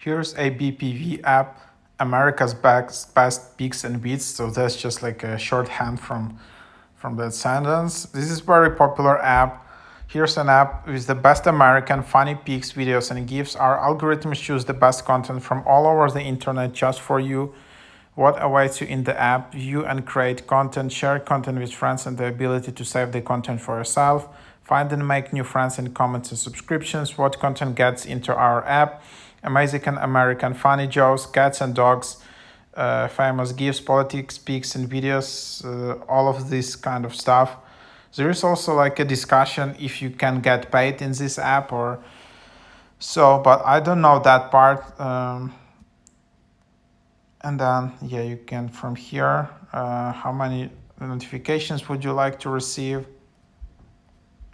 Here's ABPV app, America's best pics and beats. So that's just like a shorthand from that sentence. This is very popular app. Here's an app with the best American funny pics, videos, and GIFs. Our algorithms choose the best content from all over the internet just for you. What awaits you in the app? View and create content, share content with friends, and the ability to save the content for yourself. Find and make new friends in comments and subscriptions. What content gets into our app? Amazing American funny jokes, cats and dogs, famous gifts, politics, pics, and videos, all of this kind of stuff. There is also like a discussion if you can get paid in this app or so, but I don't know that part. And then, yeah, you can from here, how many notifications would you like to receive?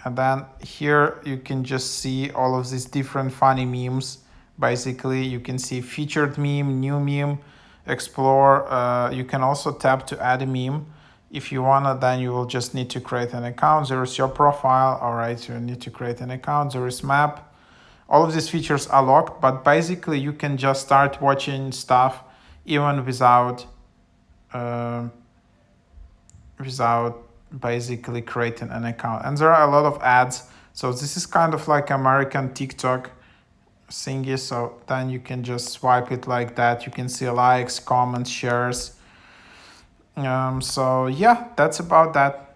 And then here you can just see all of these different funny memes. Basically, you can see featured meme, new meme, explore. You can also tap to add a meme. If you wanna, then you will just need to create an account. There is your profile. All right, so you need to create an account. There is map. All of these features are locked, but basically you can just start watching stuff even without basically creating an account. And there are a lot of ads. So this is kind of like American TikTok thingy. So then you can just swipe it like that. You can see likes, comments, shares. So yeah, that's about that.